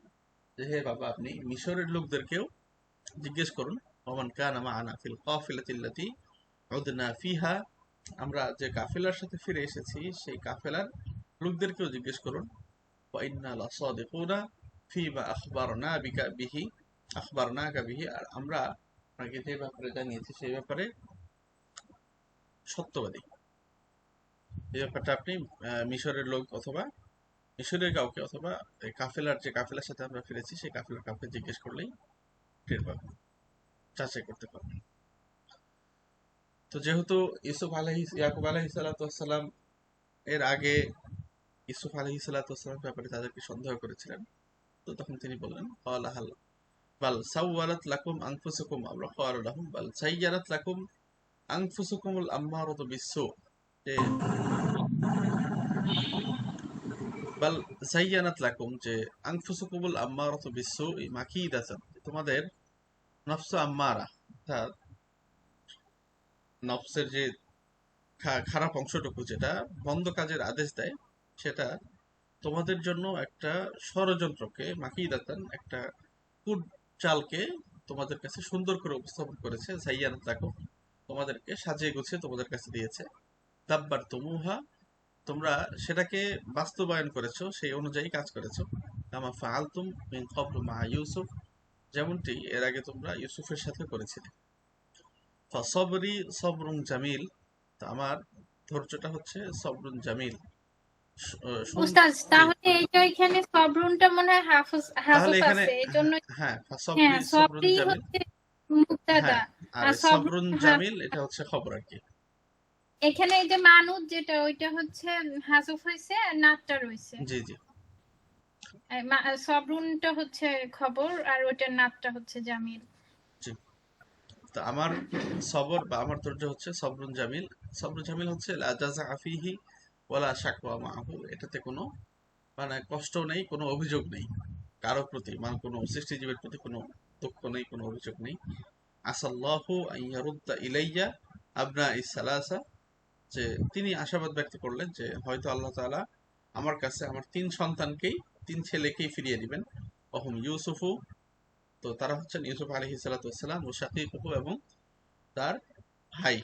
যে হে বাবা আপনি মিশরের লোকদেরকেও জিজ্ঞেস করুন, ওমান কানা মাআনা ফিল কাফিলাতিল্লাতী উদনা ফিহা, আমরা যে কাফেলার সাথে ফিরে এসেছি সেই কাফেলার লোকদেরকেও জিজ্ঞেস করুন, ওয়া ইন্না লাসাদিকুনা ফিমা আখবারনা বিকা বিহি, আখবারনাকা বিহি, আর আমরা আপনাকে যে ব্যাপারে জানিয়েছি সেই ব্যাপারে সত্যবাদী। এই ব্যাপারটা আপনি মিশরের লোক অথবা মিশরের কাউকে অথবা এই কাফেলার যে কাফেলার সাথে আমরা ফিরেছি সেই কাফেলার কাউকে জিজ্ঞেস করলেই টের পাবেন, যাচাই করতে পারবেন। তো যেহেতু ইয়াকুব আলাইহিস সালাম এর আগে ইউসুফ আলাইহিস সালামের ব্যাপারে তাদেরকে সন্দেহ করেছিলেন, তো তখন তিনি বললেন ক্বালা হাল বাল সাওয়ালাত লাকুম আনফুসুকুম আমরা ক্বালা লাহুম বাল সাইয়ারাত লাকুম আনফুসুকুমুল আম্মারাতু বিসসু, যে বাল সাইয়ানাত লাকুম, যে আনফুসুকুমুল আম্মারাতু বিসসু মাকিদাতান, তোমাদের নফস আম্মারা, অর্থাৎ নফসের যে খারাপ অংশটুকু যেটা মন্দ কাজের আদেশ দেয়, সেটা তোমাদের জন্য একটা ষড়যন্ত্রকে, মাকিদাতান একটা কুট চালকে তোমাদের কাছে সুন্দর করে উপস্থাপন করেছে, জাইয়ানাত লাকুম তোমাদেরকে সাজিয়ে গুছিয়ে তোমাদের কাছে দিয়েছে, দাব্বার তুমুহা তোমরা সেটাকে বাস্তবায়ন করেছো, সেই অনুযায়ী কাজ করেছো, কামা ফাআলতুম মিন ক্বাবলু মা ইউসুফ, যেমনটি এর আগে তোমরা ইউসুফের সাথে করেছিলে। ফাসবরি সবরুন জামিল, তো আমার ধৈর্যটা হচ্ছে সবরুন জামিল,
উস্তাদ
জি।
তাহলে এইটা এখানে সবরুনটা মনে হয়
তাহলে
হাফুজ
এখানে
আছে, এই জন্য
হ্যাঁ ফাসবরি
হ্যাঁ
সবরুন
সবরি
জামিল,
হচ্ছে মুক্তাদা
হ্যাঁ, আর
আর
এই
সবরুন
সবরুন জামিল এটা হচ্ছে খবর আর কি।
এখানে এই যে মানুষ যেটা ওইটা হচ্ছে হাসুফ হয়েছে আর নাতটা রয়েছে,
জি জি
সবরুনটা হচ্ছে খবর আর ওইটার নাতটা হচ্ছে জামিল।
জি। তো আমার সবর বা আমার ধৈর্য হচ্ছে সবরুন জামিল। সবরুন জামিল হচ্ছে লা জাযা ফীহি ওয়ালা শাকওয়া মাহু, এটাতে কোনো মানে কষ্ট নেই, কোনো অভিযোগ নেই কারো প্রতি, মানে কোনো সৃষ্টিজীবের প্রতি কোনো দুঃখ নেই, কোনো অভিযোগ নেই। আসাল্লাহু আন ইয়ারুদ্দা ইলাইয়া আবনা ইসালাসা, যে তিনি আশাবাদ ব্যক্ত করলেন যে হয়তো আল্লাহ তাআলা আমার কাছে আমার তিন সন্তানকেই, তিন ছেলেকেই ফিরিয়ে দিবেন। অহম ইউসুফু, তো তারা হচ্ছেন ইউসুফ আলাইহিস সালাতু ওয়াসসালাম, ও শাকীকুহু, এবং তার ভাই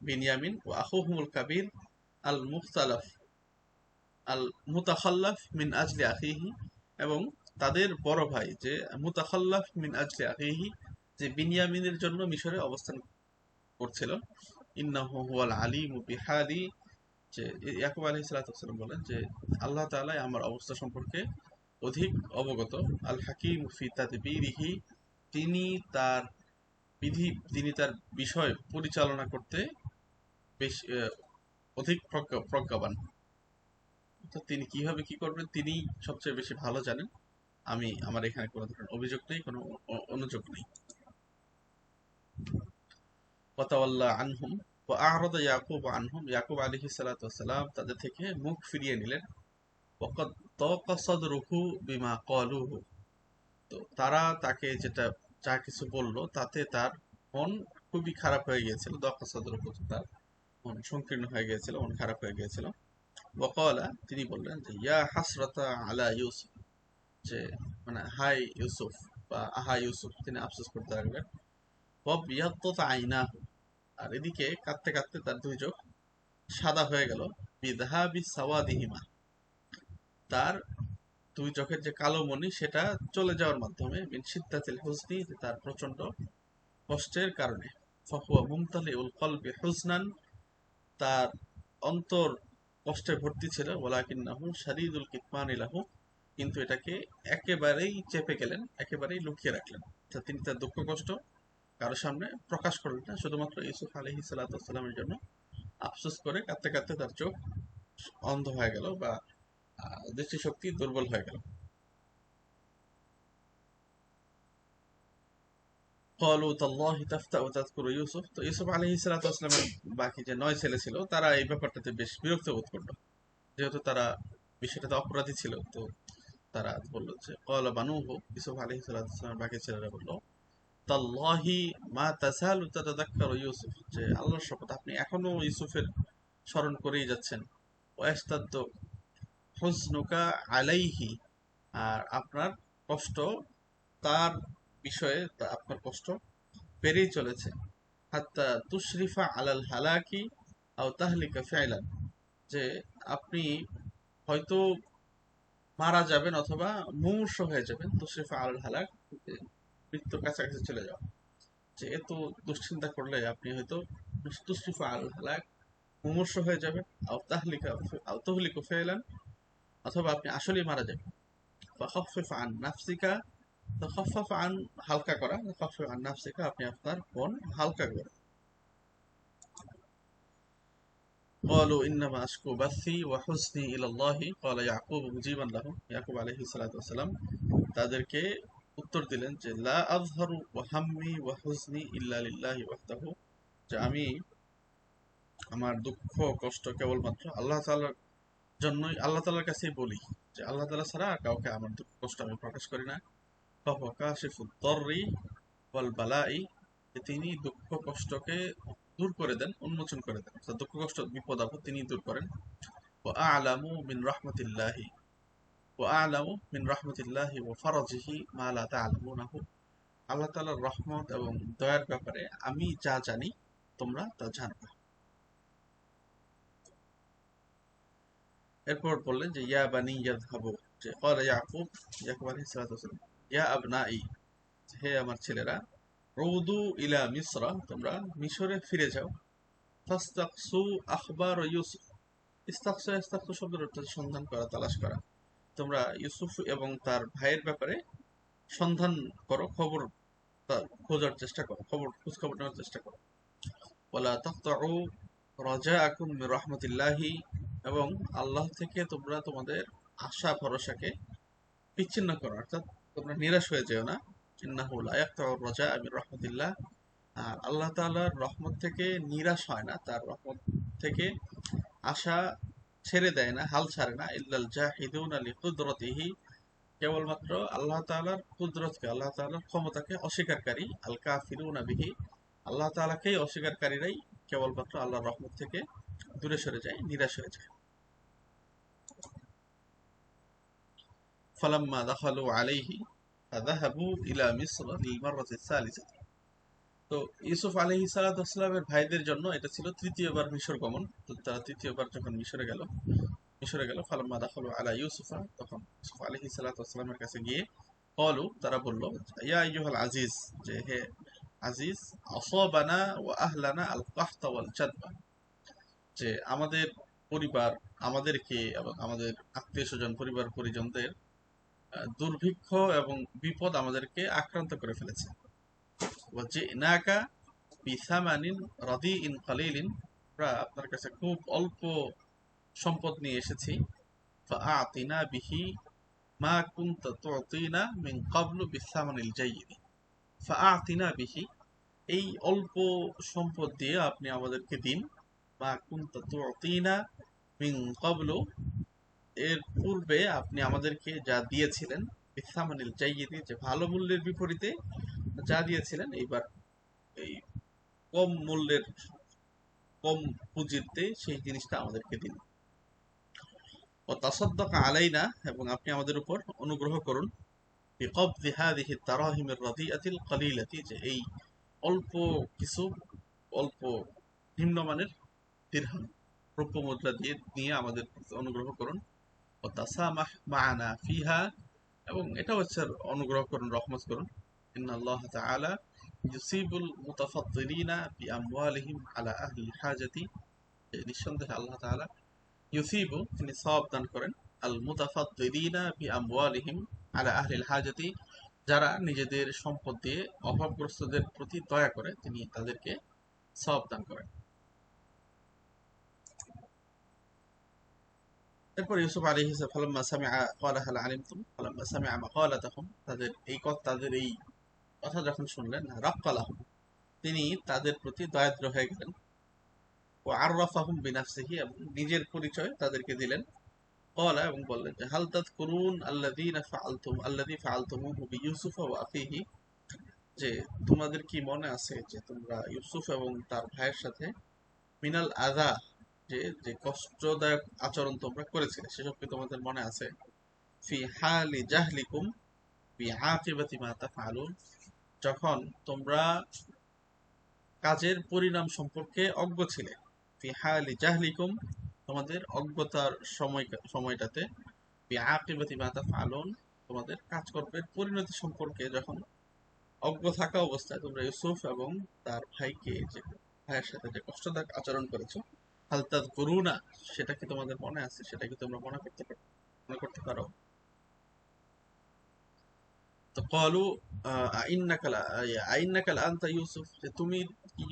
বিনিয়ামিন, ও আখুহুমুল কাবীর আল মুখতালাফ আল মুতাখাল্লাফ মিন আজলি আখিহি, এবং তাদের বড় ভাই যে মুতাখাল্লাফ মিন আজলি আখিহি, যে বিনিয়ামিনের জন্য মিশরে অবস্থান করছিল। ইন্নাহু হুয়াল আলিমু বিহালি, যে ইয়াকুব আলাইহিস সালাতু ওয়াসসালাম বলেন যে আল্লাহ তাআলা আমার অবস্থা সম্পর্কে অধিক অবগত। আল হাকিম ফি তাদবীরিহি, তিনি তার বিধি, তিনি তার বিষয় পরিচালনা করতে বেশ অধিক প্রজ্ঞাবান, তো তিনি কিভাবে কি করবেন তিনি সবচেয়ে বেশি ভালো জানেন। আমার এখানে কোনো ধরনের অভিযোগ নেই, কোনো অনুযোগ নেই। ওয়াতাওয়াল্লা আনহুম ওয়া আ'রাদা ইয়াকুব আনহুম, ইয়াকুব আলাইহিস সালাতু ওয়াসসালাম তাদের থেকে মুখ ফিরিয়ে নিলেন। ওয়াকাদ দাকা সাদরুহু বিমা ক্বালুহু, তো তারা তাকে যেটা যা কিছু বলল তাতে তার মন খুবই খারাপ হয়ে গিয়েছিল। দাকা সাদরুহু, তার মন সংকীর্ণ হয়ে গিয়েছিল, মন খারাপ হয়ে গিয়েছিল। ওয়াকালা, তিনি বললেন যে ইয়া হাসরাতা আলা ইউসুফ, যে মানে হাই ইউসুফ বা আহা ইউসুফ, তিনি আফসোস করতে লাগলেন। ওয়াবিয়াদ্দাত আইনাহু, আর এদিকে কাঁদতে কাঁদতে তার দুই চোখ সাদা হয়ে গেল। বিদহাবি সাওয়াদিহিমা, তার দুই চোখের যে কালো মণি সেটা চলে যাওয়ার মাধ্যমে, মিন শিদ্দাতিল হুজনি, তার প্রচন্ড কষ্টের কারণে। ফাহুয়া মুমতালিউল কলবি হুজনান, তার অন্তর কষ্টে ভর্তি ছিল। ওয়ালাকিন্নাহু শাদীদুল কিতমানি লাহু, কিন্তু এটাকে একেবারেই চেপে গেলেন, একেবারেই লুকিয়ে রাখলেন। তিনি তার দুঃখ কষ্ট কারোর সামনে প্রকাশ করলেন না, শুধুমাত্র ইউসুফ আলাইহিস সালাতু ওয়াসসালামের জন্য আফসোস করে কাঁদতে কাঁদতে তার চোখ অন্ধ হয়ে গেল বা দৃষ্টিশক্তি দুর্বল হয়ে গেল। ক্বালু তাল্লাহি তাফতাউ তাযকুরু ইউসুফ। তো ইউসুফ আলাইহিস সালাতু ওয়াস সালামের বাকি যে 9 ছেলে ছিল তারা এই ব্যাপারটাতে বেশ বিরক্ত বোধ করলো, যেহেতু তারা বিষয়টাতে অপরাধী ছিল। তো তারা বলল যে ক্বালা বানুহু, ইউসুফ আলাইহিস সালাতু ওয়াস সালামের বাকি ছেলেরা বলল, তাল্লাহি মা তাযালু তাতাযাক্কারু ইউসুফ, যে আল্লাহর শপথ আপনি এখনো ইউসুফের স্মরণ করেই যাচ্ছেন। ওয়াস্তাদ্দু হুজনুকা আলাইহি, আর আপনার কষ্ট তার বিষয়ে আপনার কষ্ট বেড়েই চলেছে। হাত্তা তুশরিফা আলাল হালাকি আও তাহলিকা ফাইলান, যে আপনি হয়তো মারা যাবেন অথবা মুমূর্ষু হয়ে যাবেন। তুশরিফা আলাল হালাক, যে মৃত্যুর কাছাকাছি চলে যাওয়া, যে এত দুশ্চিন্তা করলে আপনি হয়তো তুশরিফা আলাল হালাক মুমূর্ষু হয়ে যাবেন, আও তাহলিকা ফাইলান, অথবা আপনি আসলেই মারা যাবেন। ফাখাফফিফ আন নাফসিকা, তো খাফফাফ আন হালকা করা, খাফফিফ আন নাফসিকা আপনি আপনার মন হালকা করেন। قالوا إنما أشكو بثي وحزني إلى الله قال يعقوب مجيبا لهم, ইয়াকুব আলাইহিস সালাতু ওয়াস সালাম তাদেরকে উত্তর দিলেন যে লা আযহারু ওয়া হাম্মি ওয়া হুজনি ইল্লা লিল্লাহি ওয়াহদাহু, যে আমি আমার দুঃখ কষ্ট কেবলমাত্র আল্লাহ তাআলার জন্যই, আল্লাহ তাআলার কাছেই বলি, যে আল্লাহ তাআলা ছাড়া আর কাউকে আমার দুঃখ কষ্ট আমি প্রকাশ করি না। ফাহুয়া কাশিফুদ দররি ওয়াল বালাই, যে তিনি দুঃখ কষ্টকে দূর করে দেন, উন্মোচন করে দেন, অর্থাৎ দুঃখ কষ্ট বিপদ আপদ তিনি দূর করেন। ওয়া আ'লামু মিন রাহমাতিল্লাহি ওয়া আ'লামু মিন রাহমাতিল্লাহি ওয়া ফারাজিহি মা লা তা'লামুনাহু, আল্লাহ তাআলার রহমত এবং দয়ার ব্যাপারে আমি যা জানি তোমরা তা জানো না। এরপর বললেন যে ইয়া বানি ইয়াযহাবু, যে ক্বালা ইয়াকুব, ইয়াকুব আলাইহিস সালাতু ওয়াস সালাম, ইয়া আবনাই, হে আমার ছেলেরা, রউদু ইলা মিসরা, তোমরা মিশরে ফিরে যাও। ফাস্তাকসু আখবার ইউসুফ, ইস্তাকসা ইস্তাকসু শব্দের অর্থ হচ্ছে সন্ধান করা, তালাশ করা। তোমরা ইউসুফ এবং তার ভাইয়ের ব্যাপারে সন্ধান করো, খবর খোঁজার চেষ্টা করো, খোঁজ খবর নেওয়ার চেষ্টা করো। ওয়ালা তাকতাউ রাজাআকুম মির রাহমাতিল্লাহি, এবং আল্লাহ থেকে তোমরা তোমাদের আশা ভরসাকে বিচ্ছিন্ন করো, অর্থাৎ তোমরা নিরাশ হয়ে যেও না। ইন্নাহু লা ইয়াকতাউ রাজা মির রাহমাতিল্লাহ, আর আল্লাহ তাআলার রহমত থেকে নিরাশ হয় না, তার রহমত থেকে আশা ছেড়ে দেয় না, হাল ছাড়ে না। ইল্লাল জাহিদুনা লিকুদরতিহি, কেবলমাত্র আল্লাহ তাআলার কুদরতকে, আল্লাহ তাআলার ক্ষমতাকে অস্বীকারী। আল কাফিরুনা বিহি, আল্লাহ তাআলাকেই অস্বীকারীরাই কেবলমাত্র আল্লাহর রহমত থেকে দূরে সরে যায়, নিরাশ হয়ে যায়। ফালাম্মা দাখালু আলাইহি ফাযাহাবু ইলা মিসর লিল মাররাতি সালিসাতি, তো ইউসুফ আলাইহিস সালাতু ওয়াস সালামের ভাইদের জন্য এটা ছিল তৃতীয়বার মিশর গমন। তো তারা তৃতীয়বার যখন মিশরে গেল ফালাম্মা দাখালু আলা ইউসুফা, তখন ইউসুফ আলাইহিস সালাতু ওয়াস সালামের কাছে গিয়ে ক্বালু, তারা বলল, ইয়া আইয়ুহাল আজিজ, যে হে আজিজ, আসাবানা ওয়া আহলানা আল কাহতা ওয়াল জাদবা, যে আমাদের পরিবার, আমাদেরকে এবং আমাদের আত্মীয়-স্বজন, পরিবার পরিজনদের দুর্ভিক্ষ এবং বিপদ আমাদেরকে আক্রান্ত করে ফেলেছে। ওয়া জিনাকা বিসামানিন রাদিইন কালিলিন, আমরা আপনার কাছে খুব অল্প সম্পদ নিয়ে এসেছি। ফাআতিনা বিহি মা কুনতা তুতিনা মিন ক্বাবলু বিসামানিল জাইয়িদ, ফাআতিনা বিহি, এই অল্প সম্পদ দিয়ে আপনি আমাদেরকে দিন। মা কুনতা তুতিনা মিন ক্বাবলু, এর পূর্বে আপনি আমাদেরকে যা দিয়েছিলেন, বিসামানিল জাইয়িদ, যে ভালো মূল্যের বিপরীতে যা দিয়েছিলেন, এইবার এই কম মূল্যের, কম পুঁজিতে সেই জিনিসটা আমাদেরকে দিন। ও তাসাদ্দাক আলাইনা, এবং আপনি আমাদের উপর অনুগ্রহ করুন। বিকবদি হাদিহি তারাহিমির রাদিআতিল কালিলাতি, যে এই অল্প কিছু, অল্প নিম্নমানের দিরহাম, রৌপ্য মুদ্রা দিয়ে নিয়ে আমাদের অনুগ্রহ করুন। ও তাসামাহ মা'ানা ফিহা, এবং এটা হচ্ছে অনুগ্রহ করুন, রহমত করুন। ইন্নাল্লাহ তাআলা ইউসিবুল মুতাফাদ্দিলিনা বিআমওয়ালিহিম আলা আহলিল হাজাতি, নিঃসন্দেহে আল্লাহ তাআলা ইউসিবু, তিনি সওয়াব দান করেন, আল মুতাফাদ্দিলিনা বিআমওয়ালিহিম আলা আহলিল হাজাতি, যারা নিজেদের সম্পদ দিয়ে অভাবগ্রস্তদের প্রতি দয়া করে তিনি তাদেরকে সওয়াব দান করেন। এরপর ইউসুফ আলাইহিস সালাম ফালাম্মা সামিআ ক্বালা হাল আলিমতুম, ফালাম্মা সামিআ মাকালাতাহুম, তাদের এই কথা যখন শুনলেন, রাক্কালাহুম, তিনি তাদের প্রতি দয়াদ্র হয়ে গেলেন। ও আররাফাহুম বিনাফসিহি, এবং নিজের পরিচয় তাদেরকে দিলেন। ক্বালা, এবং বললেন যে হাল তাযকুরুন আল্লাযী ফাআলতুমুহু বিইউসুফ ওয়া আখিহি, যে তোমাদের কি মনে আছে যে তোমরা ইউসুফ এবং তার ভাইয়ের সাথে মিনাল আযা, যে যে কষ্টদায়ক আচরণ তোমরা করেছিলে সেসব কি তোমাদের মনে আছে? ফি হালি জাহলিকুম বিআকিবাতি মা তাফআলুন, যখন তোমরা কাজের পরিণাম সম্পর্কে অজ্ঞ ছিলে। ফি হালি জাহলিকুম, তোমাদের অজ্ঞতার সময়টাতে, বিআকিবাতি মা তাফআলুন, তোমাদের কাজকর্মের পরিণতি সম্পর্কে যখন অজ্ঞ থাকা অবস্থায় তোমরা ইউসুফ এবং তার ভাইকে, যে ভাইয়ের সাথে যে কষ্টদায়ক আচরণ করেছো, হাল তাযকুরুনা, সেটা কি তোমাদের মনে আছে? সেটা কি তোমরা মনে করতে পারো? তো ক্বালু আইন্নাকা আনতা ইউসুফ, যে তুমি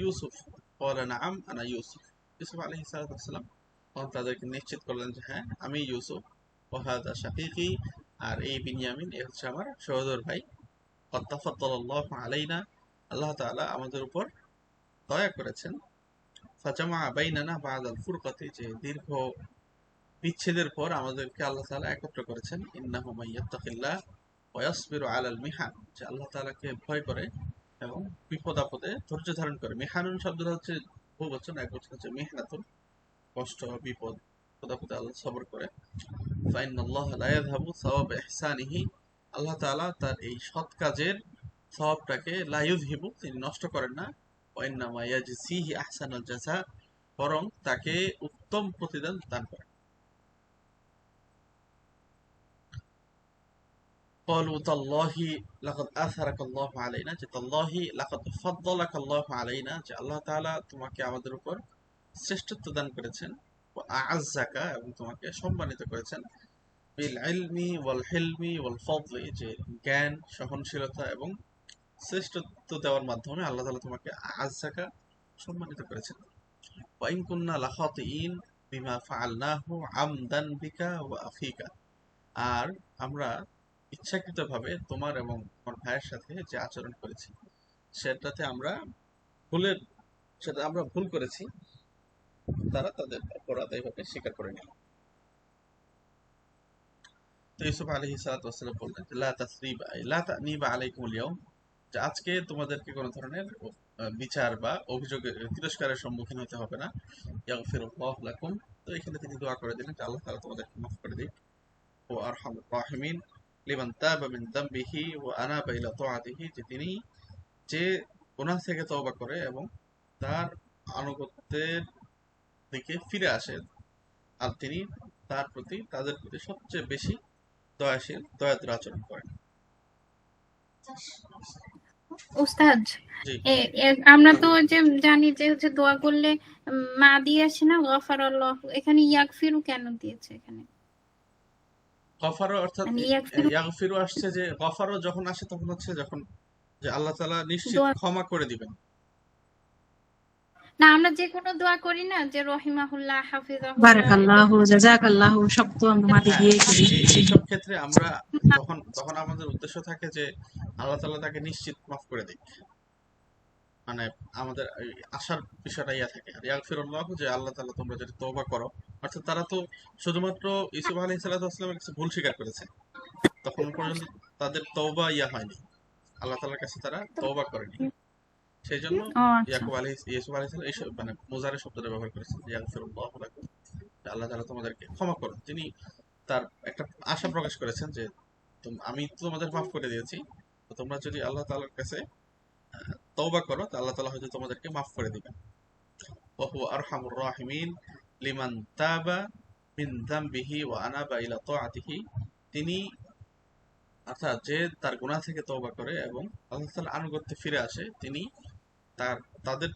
ইউসুফ? ক্বালা নাআম আনা ইউসুফ, ইউসুফ আলাইহিস সালাতু ওয়াস সালাম তখন তাদেরকে নিশ্চিত করলেন যে হ্যাঁ, আমি ইউসুফ। ওয়া হাযা শাকীকি, আর এই বিনয়ামিন, এ হচ্ছে আমার সহোদর ভাই। ক্বাদ তাফাদ্দালাল্লাহু আলাইনা, আল্লাহ তাআলা আমাদের উপর দয়া করেছেন। ফাজামা বাইনানা বাদাল ফুরকাতি, যে দীর্ঘ বিচ্ছেদের পর আমাদেরকে আল্লাহ তাআলা একত্র করেছেন। ইন্নাহু মাইয়াত্তাকিল্লাহ ওয়া ইয়াসবিরু আলাল মিহান, যে আল্লাহ তাআলাকে ভয় করে এবং বিপদ আপদে ধৈর্য ধারণ করে। মিহানুন শব্দটা হচ্ছে বহুবচন, একবচন হচ্ছে মিহনাতুন, কষ্ট, বিপদ, বিপদ আপদে আল্লাহ সবর করে। ফাইনাল্লাহা লা ইয়াযহাবু সাওয়াবা ইহসানিহি, আল্লাহ তাআলা তার এই সৎ কাজের সওয়াবটাকে লা ইউযহিবু, তিনি নষ্ট করেন না। ওয়া ইন্নামা ইয়াজসিহি আহসানাল জাযা, বরং তাকে উত্তম প্রতিদান দান করেন। ক্বালু তাল্লাহি লাকাদ আথারাকাল্লাহু আলাইনা, যে তাল্লাহি লাকাদ ফাদ্দালাকাল্লাহু আলাইনা, যে আল্লাহ তাআলা তোমাকে আমাদের উপর শ্রেষ্ঠত্ব দান করেছেন। ওয়া আ'আজ্জাকা, এবং তোমাকে সম্মানিত করেছেন। বিল ইলমি ওয়াল হিলমি ওয়াল ফাদলি, যে জ্ঞান, সহনশীলতা এবং শ্রেষ্ঠত্ব দেওয়ার মাধ্যমে আল্লাহ তাআলা তোমাকে আ'আজ্জাকা সম্মানিত করেছেন। ওয়া ইন কুন্না লাখাতিইন বিমা ফাআলনাহু আমদান বিকা ওয়া আখিকা, আর আমরা ইচ্ছাকৃতভাবে তোমার এবং তোমার ভাইয়ের সাথে যে আচরণ করেছি, সেটাতে আমরা ভুলের সেটা আমরা ভুল করেছি। তারা তাদের অপরাধ এইভাবে স্বীকার করে নিল। তো ইউসুফ আলাইহিস সালাতু ওয়াস সালাম বললেন, লা তা'নিবা আলাইকুমুল ইয়াউম, যে আজকে তোমাদেরকে কোনো ধরনের বিচার বা অভিযোগের, তিরস্কারের সম্মুখীন হতে হবে না। ইয়াগফিরুল্লাহু লাকুম, তো এখানে তিনি দোয়া করে দিলেন যে আল্লাহ তাআলা তোমাদেরকে মাফ করে দিক। ও আরহামুর রাহিমিন লিমান তাবা মিন যামবিহি ওয়া আনাবা ইলা তাআতিহি, যে তিনি যে গুনাহ থেকে তওবা করে এবং তার আনুগত্যের দিকে ফিরে আসে, আর তিনি তাদের প্রতি সবচেয়ে বেশি দয়াশীল, দয়াদ্র আচরণ করেন।
উস্তাদ,
জি।
আমরা তো যে জানি যে হচ্ছে দোয়া করলে মা দিয়ে আসে না, গফারাল্লাহ, এখানে ইয়াগফিরু কেন দিয়েছে এখানে?
গফারও অর্থাৎ
মানে ইয়াগফিরু
ইয়াগফিরু আসছে, যে গফারও যখন আসে তখন হচ্ছে যখন যে আল্লাহ তাআলা নিশ্চিত
দোয়া
ক্ষমা করে দিবেন।
না, আমরা যে কোনো দোয়া করি না, যে রহিমাহুল্লাহ, হাফিজাহুল্লাহ,
বারাকাল্লাহু, জাযাকাল্লাহু, সব তো আমরা মাটি
হ্যাঁ,
দিয়ে করি।
এইসব ক্ষেত্রে আমরা তখন তখন আমাদের উদ্দেশ্য থাকে যে আল্লাহ তাআলা তাকে নিশ্চিত মাফ করে দিক, মানে আমাদের এই আশার বিষয়টা ইয়া থাকে। আর ইয়াগফিরুল্লাহ, যে আল্লাহ তাআলা তোমরা যদি তওবা করো, অর্থাৎ তারা তো শুধুমাত্র ইউসুফ আলাইহিস সালাতু ওয়াস সালামের কাছে ভুল স্বীকার করেছে, তখন পর্যন্ত তাদের তওবা ইয়া হয়নি, আল্লাহ তাআলার কাছে তারা তওবা করেনি। সেই জন্য
ও আচ্ছা।
ইউসুফ আলাইহিস সালাম এই মানে মুজারে শব্দটা ব্যবহার করেছেন, ইয়াগফিরুল্লাহু লাকুম, যে আল্লাহ তাআলা তোমাদেরকে ক্ষমা করুন। তিনি তার একটা আশা প্রকাশ করেছেন যে আমি তো তোমাদের মাফ করে দিয়েছি, তো তোমরা যদি আল্লাহ তাআলার কাছে তওবা করো, তো আল্লাহ তাআলা হয়তো তোমাদেরকে মাফ করে দিবেন। ওয়া হুয়া আরহামুর রাহিমিন লিমান তাবা মিন যামবিহি ওয়া আনাবা ইলা তাআতিহি, তিনি, অর্থাৎ যে তার গুনাহ থেকে তওবা করে এবং আল্লাহ তাআলার আনুগত্যে ফিরে আসে, তিনি তার তাদের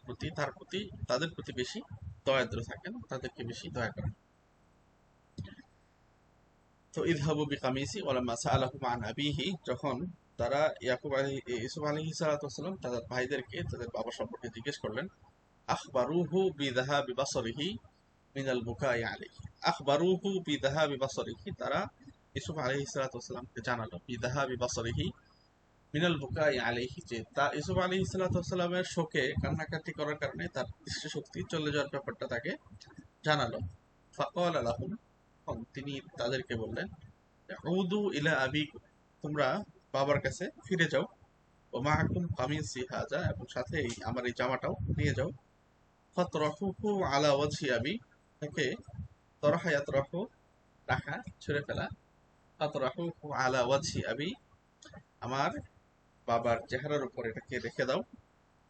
প্রতি বেশি দয়াদ্র থাকেন, তাদেরকে বেশি দয়া করেন। তো ইযহাবু বিকামিসি ওয়ালাম্মা সাআলাহুম আন আবিহি, যখন তারা ইউসুফ আলাইহিস সালাতু ওয়াস সালাম তাদের ভাইদেরকে তাদের বাবা সম্পর্কে জিজ্ঞেস করলেন, আখবারুহু বিযাহাবি বাসরিহি মিনাল বুকাই আলাইহি, আখবারুহু বিযাহাবি বাসরিহি, তারা ইউসুফ আলাইহিস সালাতু ওয়াস সালামকে জানালো বিযাহাবি বাসরিহি মিনাল বুকাই আলাইহি, যে তা ইউসুফ আলাইহিস সালাতু ওয়াস সালামের শোকে কান্নাকাটি করার কারণে তার দৃষ্টিশক্তি চলে যাওয়ার ব্যাপারটা তাকে জানালো। ফাকালা লাহুম, তিনি তাদেরকে বললেন, উদু ইলা আবিকুম, তোমরা বাবার কাছে ফিরে যাও। ও মাআকুম কামিসি হাযা, এবং সাথে আমার এই জামাটাও নিয়ে যাও। ফাতরাহুহু আলা ওয়াজহি আবি, তাকে তরহা ইয়াতরাহু, রাখা, ছুঁড়ে ফেলা। ফাতরাহুহু আলা ওয়াজহি আবি, আমার বাবার চেহারার উপর এটাকে রেখে দাও।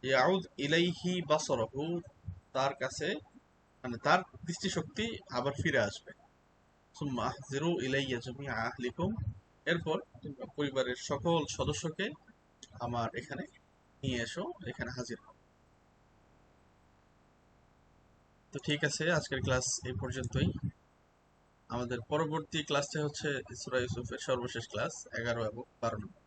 ইয়াউদ ইলাইহি বাসরাহু, তার কাছে মানে তার দৃষ্টিশক্তি আবার ফিরে আসবে। সুম্মা আহজিরু ইলাইয়া জামিআ আহলিকুম, এরপর তোমরা পরিবারের সকল সদস্যকে আমার এখানে নিয়ে এসো, এখানে হাজির হও। তো ঠিক আছে, আজকের ক্লাস এই পর্যন্তই। আমাদের পরবর্তী ক্লাসটা হচ্ছে সূরা ইউসুফের সর্বশেষ ক্লাস 11 এবং 12 নম্বর।